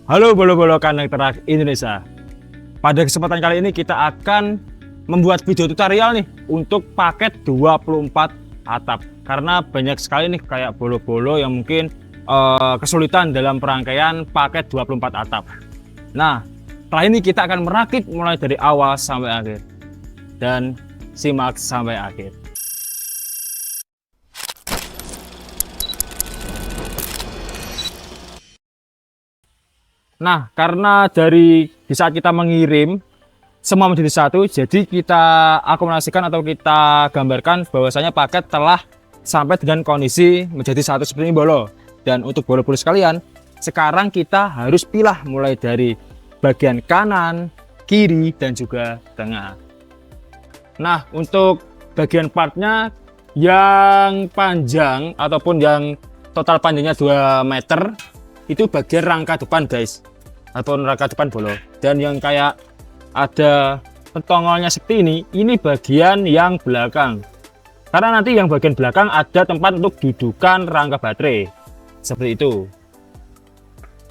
Halo bolo-bolo kandang ternak Indonesia. Pada kesempatan kali ini kita akan membuat video tutorial nih untuk paket 24 atap. Karena banyak sekali nih kayak bolo-bolo yang mungkin kesulitan dalam perangkaian paket 24 atap. Nah, setelah ini kita akan merakit mulai dari awal sampai akhir. Dan simak sampai akhir. Nah, karena di saat kita mengirim semua menjadi satu, jadi kita akumulasikan atau kita gambarkan bahwasanya paket telah sampai dengan kondisi menjadi satu seperti ini bolo. Dan untuk bolo-bolo sekalian, sekarang kita harus pilah mulai dari bagian kanan, kiri, dan juga tengah. Nah, untuk bagian partnya yang panjang ataupun yang total panjangnya 2 meter itu bagian rangka depan guys, atau rangka depan bolo. Dan yang kayak ada pentongolnya seperti ini bagian yang belakang, karena nanti yang bagian belakang ada tempat untuk dudukan rangka baterai seperti itu.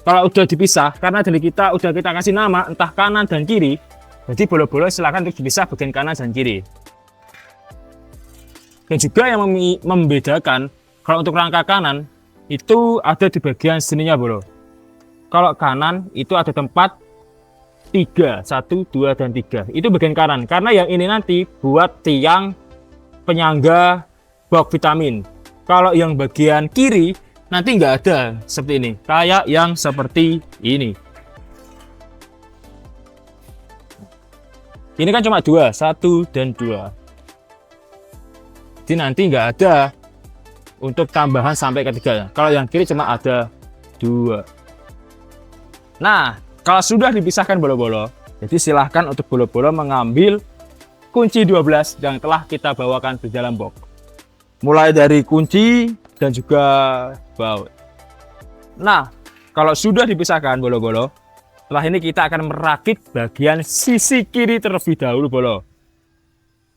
Kalau udah dipisah, karena dari kita udah kita kasih nama entah kanan dan kiri, jadi bolo-bolo silahkan untuk dipisah bagian kanan dan kiri. Dan juga yang membedakan, kalau untuk rangka kanan itu ada di bagian sininya bolo. Kalau kanan itu ada tempat 3, 1, 2, dan 3. Itu bagian kanan. Karena yang ini nanti buat tiang penyangga box vitamin. Kalau yang bagian kiri nanti nggak ada seperti ini. Kayak yang seperti ini. Ini kan cuma 2, 1 dan 2. Jadi nanti nggak ada untuk tambahan sampai ketiga. Kalau yang kiri cuma ada 2. Nah, kalau sudah dipisahkan bolo-bolo, jadi silahkan untuk bolo-bolo mengambil kunci 12 yang telah kita bawakan di dalam box. Mulai dari kunci dan juga baut. Nah, kalau sudah dipisahkan bolo-bolo, setelah ini kita akan merakit bagian sisi kiri terlebih dahulu bolo.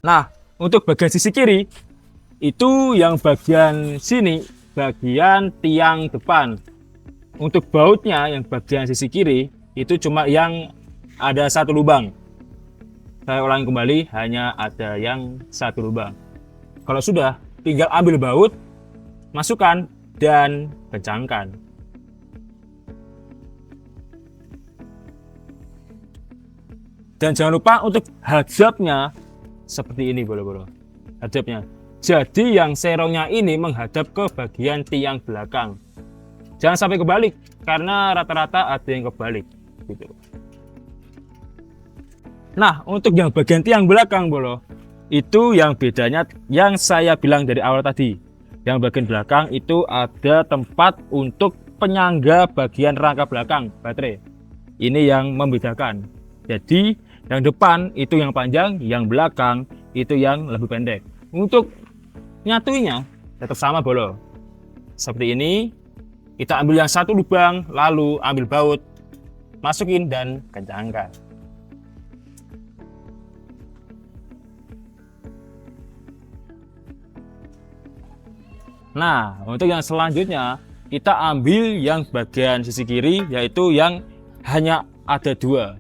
Nah, untuk bagian sisi kiri, itu yang bagian sini, bagian tiang depan. Untuk bautnya yang bagian sisi kiri itu cuma yang ada 1 lubang. Saya ulangi kembali, hanya ada yang 1 lubang. Kalau sudah, tinggal ambil baut, masukkan dan kencangkan. Dan jangan lupa untuk hadapnya seperti ini bolo-bolo. Hadapnya. Jadi yang serongnya ini menghadap ke bagian tiang belakang. Jangan sampai kebalik, karena rata-rata ada yang kebalik gitu. Nah, untuk yang bagian tiang belakang bolo, itu yang bedanya yang saya bilang dari awal tadi. Yang bagian belakang itu ada tempat untuk penyangga bagian rangka belakang baterai. Ini yang membedakan. Jadi yang depan itu yang panjang, yang belakang itu yang lebih pendek. Untuk nyatuinya tetap sama bolo. Seperti ini. Kita ambil yang 1 lubang, lalu ambil baut, masukin dan kencangkan. Nah, untuk yang selanjutnya kita ambil yang bagian sisi kiri, yaitu yang hanya ada 2.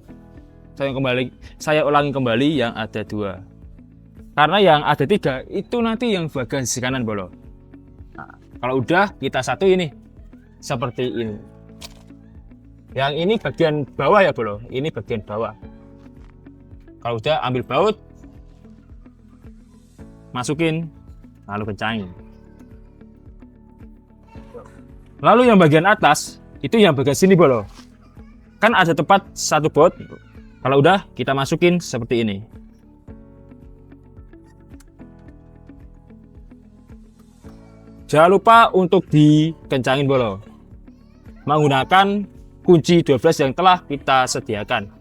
Saya ulangi kembali yang ada 2. Karena yang ada 3 itu nanti yang bagian sisi kanan bolo. Nah, kalau udah kita satu ini. Seperti ini. Yang ini bagian bawah ya bolo. Ini bagian bawah. Kalau udah ambil baut, masukin, lalu kencangin. Lalu yang bagian atas itu yang bagian sini bolo. Kan ada tempat 1 baut. Kalau udah kita masukin seperti ini. Jangan lupa untuk dikencangin bolo menggunakan kunci 12 yang telah kita sediakan.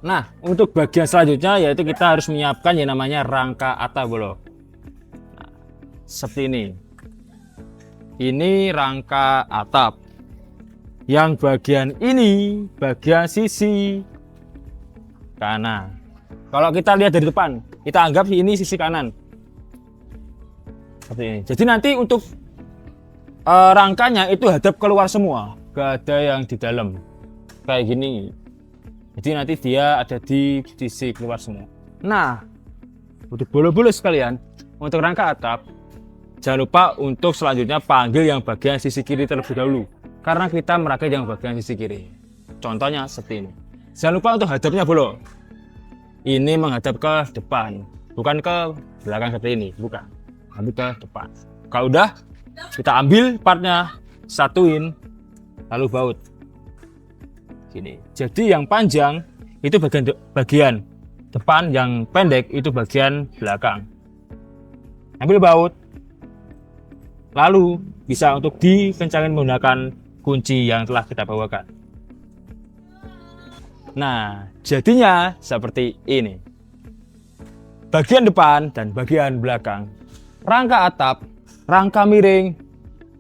Nah, untuk bagian selanjutnya yaitu kita harus menyiapkan yang namanya rangka atap bolo. Nah, seperti ini. Ini rangka atap. Yang bagian ini bagian sisi kanan. Kalau kita lihat dari depan, kita anggap ini sisi kanan. Seperti ini. Jadi nanti untuk rangkanya itu hadap keluar semua. gak ada yang di dalam kayak gini. Jadi nanti dia ada di sisi keluar semua. Nah, untuk bolo-bolo sekalian, untuk rangka atap, jangan lupa untuk selanjutnya panggil yang bagian sisi kiri terlebih dahulu, karena kita merakit yang bagian sisi kiri. Contohnya seperti ini. Jangan lupa untuk hadapnya bolo. Ini menghadap ke depan, bukan ke belakang seperti ini, bukan. Ambil ke depan. Kalau udah, kita ambil partnya, satuin, lalu baut. Gini. Jadi yang panjang itu bagian depan, yang pendek itu bagian belakang. Ambil baut, lalu bisa untuk dikencangin menggunakan kunci yang telah kita bawakan. Nah, jadinya seperti ini. Bagian depan dan bagian belakang. Rangka atap, rangka miring,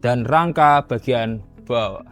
dan rangka bagian bawah.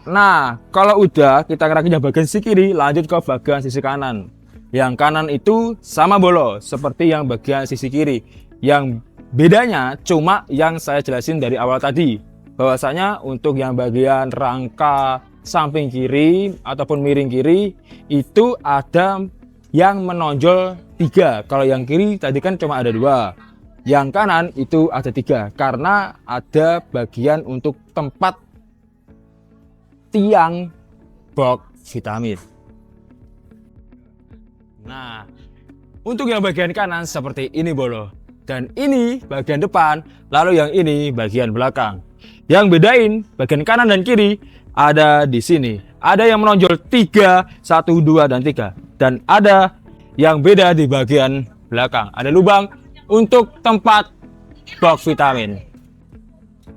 Nah, kalau udah kita rakit yang bagian sisi kiri, lanjut ke bagian sisi kanan. Yang kanan itu sama bolo, seperti yang bagian sisi kiri. Yang bedanya cuma yang saya jelasin dari awal tadi. Bahwasanya untuk yang bagian rangka samping kiri ataupun miring kiri, itu ada yang menonjol 3. Kalau yang kiri tadi kan cuma ada 2. Yang kanan itu ada 3, karena ada bagian untuk tempat tiang box vitamin. Nah, untuk yang bagian kanan seperti ini bolo, dan ini bagian depan, lalu yang ini bagian belakang. Yang bedain bagian kanan dan kiri ada di sini. Ada yang menonjol 3, 1, 2, dan 3. Dan ada yang beda di bagian belakang. Ada lubang untuk tempat box vitamin.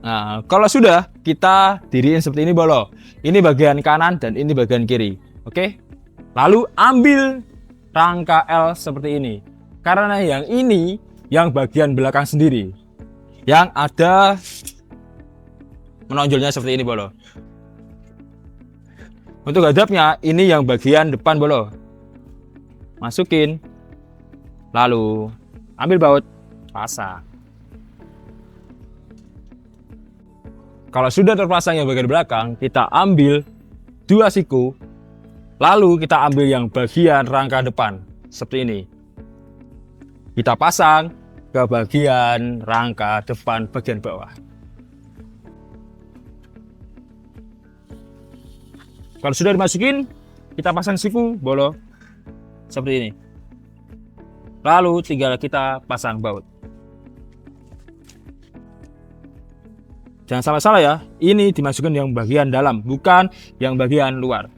Nah, kalau sudah kita diriin seperti ini bolo. Ini bagian kanan dan ini bagian kiri. Oke. Lalu ambil rangka L seperti ini. Karena yang ini yang bagian belakang sendiri. Yang ada menonjolnya seperti ini bolo. Untuk hadapnya ini yang bagian depan bolo. Masukin. Lalu ambil baut, pasang. Kalau sudah terpasang yang bagian belakang, kita ambil 2 siku, lalu kita ambil yang bagian rangka depan, seperti ini. Kita pasang ke bagian rangka depan bagian bawah. Kalau sudah dimasukin, kita pasang siku bolo, seperti ini. Lalu tinggal kita pasang baut. Jangan salah-salah ya, ini dimasukkan yang bagian dalam, bukan yang bagian luar.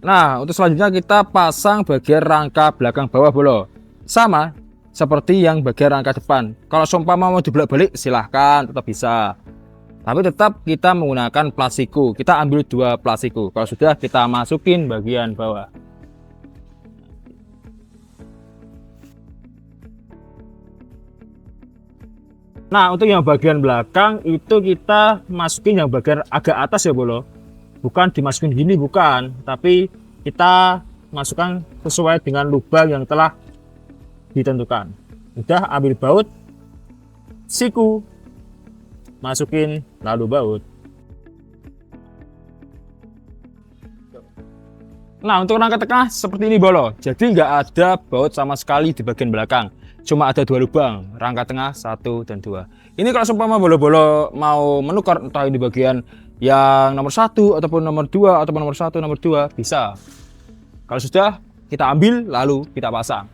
Nah, untuk selanjutnya kita pasang bagian rangka belakang bawah bolo. Sama seperti yang bagian rangka depan. Kalau seumpama mau dibolak-balik silahkan, tetap bisa. Tapi tetap kita menggunakan plat siku. Kita ambil 2 plat siku. Kalau sudah kita masukin bagian bawah. Nah, untuk yang bagian belakang itu kita masukin yang bagian agak atas ya bolo. Bukan dimasukin gini, bukan. Tapi kita masukkan sesuai dengan lubang yang telah ditentukan. Udah, ambil baut, siku, masukin, lalu baut. Nah, untuk rangka tengah seperti ini bolo. Jadi nggak ada baut sama sekali di bagian belakang. Cuma ada 2 lubang, rangka tengah 1 dan 2. Ini kalau seumpama bolo-bolo mau menukar, entah di bagian yang nomor 1 ataupun nomor 2 ataupun nomor 1 nomor 2 bisa. Kalau sudah, kita ambil lalu kita pasang.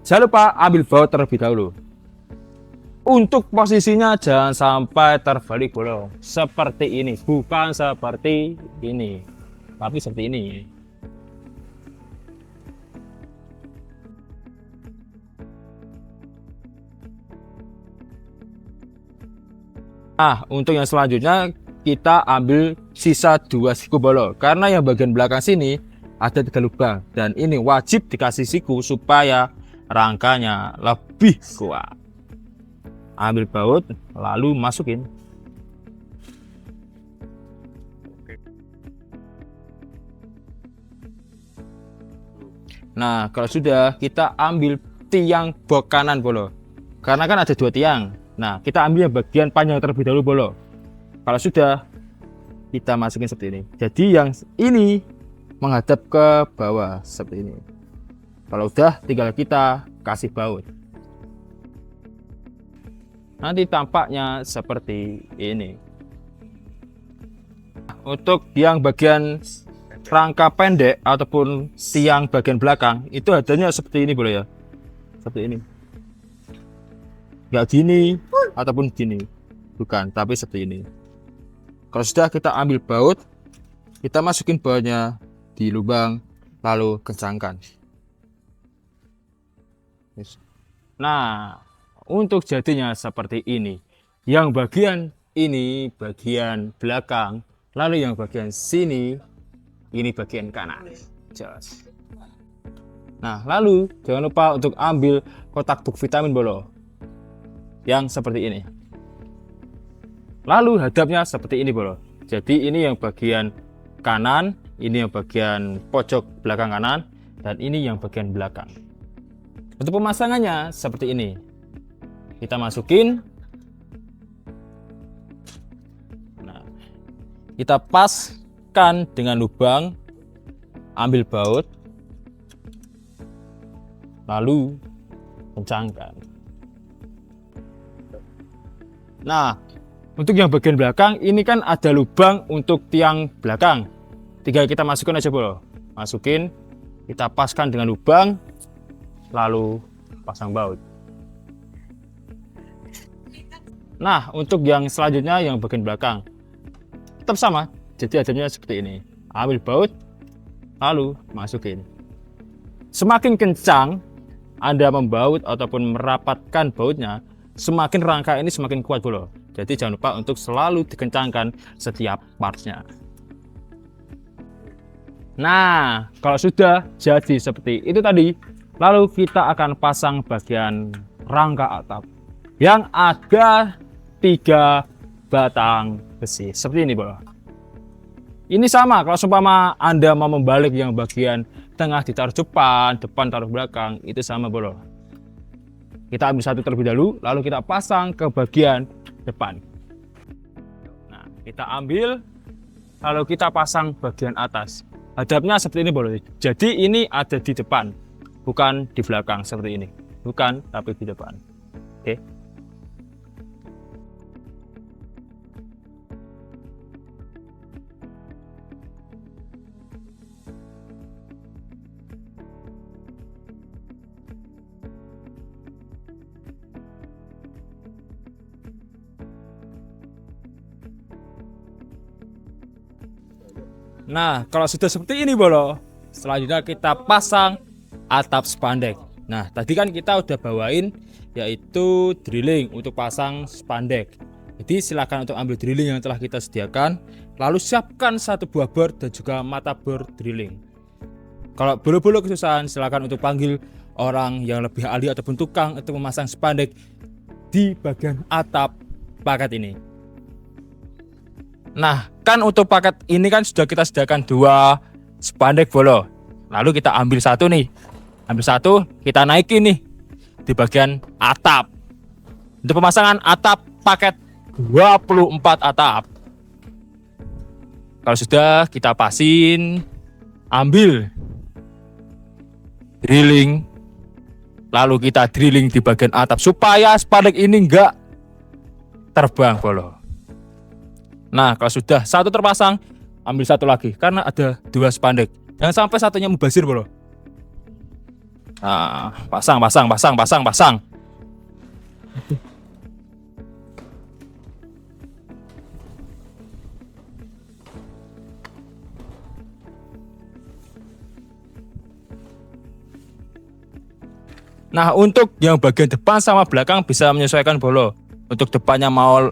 Jangan lupa ambil baut terlebih dahulu. Untuk posisinya jangan sampai terbalik bolo. Seperti ini, bukan seperti ini, tapi seperti ini. Nah, untuk yang selanjutnya kita ambil sisa 2 siku bolo. Karena yang bagian belakang sini ada 3 lubang. Dan ini wajib dikasih siku supaya rangkanya lebih kuat. Ambil baut, lalu masukin. Nah, kalau sudah, kita ambil tiang box kanan bolo. Karena kan ada 2 tiang. Nah, kita ambil yang bagian panjang terlebih dahulu bolo. Kalau sudah, kita masukin seperti ini. Jadi yang ini menghadap ke bawah seperti ini. Kalau udah, tinggal kita kasih baut. Nanti tampaknya seperti ini. Untuk yang bagian rangka pendek ataupun tiang bagian belakang itu adanya seperti ini boleh ya, seperti ini, nggak gini ataupun gini, bukan, tapi seperti ini. Kalau sudah, kita ambil baut, kita masukin bautnya di lubang lalu kencangkan. Nah, untuk jadinya seperti ini. Yang bagian ini bagian belakang, lalu yang bagian sini ini bagian kanan. Jelas. Nah, lalu jangan lupa untuk ambil kotak buk vitamin bolo yang seperti ini. Lalu hadapnya seperti ini bolo. Jadi ini yang bagian kanan, ini yang bagian pojok belakang kanan, dan ini yang bagian belakang. Untuk pemasangannya seperti ini. Kita masukin. Nah, kita paskan dengan lubang, ambil baut, lalu kencangkan. Nah, untuk yang bagian belakang ini kan ada lubang untuk tiang belakang. Tinggal kita masukkan aja bro. Masukin, kita paskan dengan lubang, lalu pasang baut. Nah, untuk yang selanjutnya yang bagian belakang tetap sama, jadi adanya seperti ini. Ambil baut, lalu masukin. Semakin kencang Anda membaut ataupun merapatkan bautnya, semakin rangka ini semakin kuat bro. Jadi jangan lupa untuk selalu dikencangkan setiap partnya. Nah, kalau sudah jadi seperti itu tadi, lalu kita akan pasang bagian rangka atap yang ada 3 batang besi seperti ini bro. Ini sama kalau seumpama Anda mau membalik yang bagian tengah ditaruh depan taruh belakang, itu sama bro. Kita ambil satu terlebih dahulu, lalu kita pasang ke bagian depan. Nah, kita ambil, lalu kita pasang bagian atas. Hadapnya seperti ini bro. Jadi ini ada di depan, bukan di belakang seperti ini. Bukan, tapi di depan. Oke. Nah, kalau sudah seperti ini bolo, selanjutnya kita pasang atap spandek. Nah, tadi kan kita udah bawain yaitu drilling untuk pasang spandek. Jadi silakan untuk ambil drilling yang telah kita sediakan, lalu siapkan 1 buah bor dan juga mata bor drilling. Kalau bolo-bolo kesusahan, silakan untuk panggil orang yang lebih ahli ataupun tukang untuk memasang spandek di bagian atap paket ini. Nah, kan untuk paket ini kan sudah kita sediakan 2 spandek bolo. Lalu kita ambil 1 nih. Ambil 1, kita naikin nih di bagian atap. Untuk pemasangan atap paket 24 atap. Kalau sudah, kita pasin, ambil drilling, lalu kita drilling di bagian atap supaya spandek ini enggak terbang bolo. Nah, kalau sudah 1 terpasang, ambil 1 lagi karena ada 2 spandek. Jangan sampai satunya mubazir bro. Nah, pasang. Nah, untuk yang bagian depan sama belakang bisa menyesuaikan bolo. Untuk depannya mau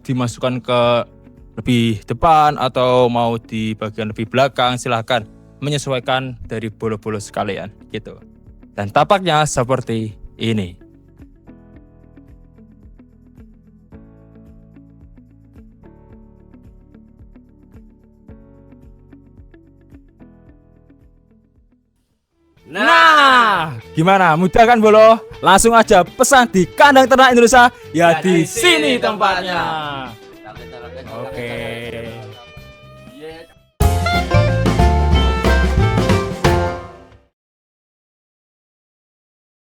dimasukkan ke lebih depan atau mau di bagian lebih belakang, silahkan menyesuaikan dari bolo-bolo sekalian gitu. Dan tampaknya seperti ini. Nah, gimana? Mudah kan Bolo? Langsung aja pesan di kandang ternak Indonesia. Ya di sini tempatnya. Oke.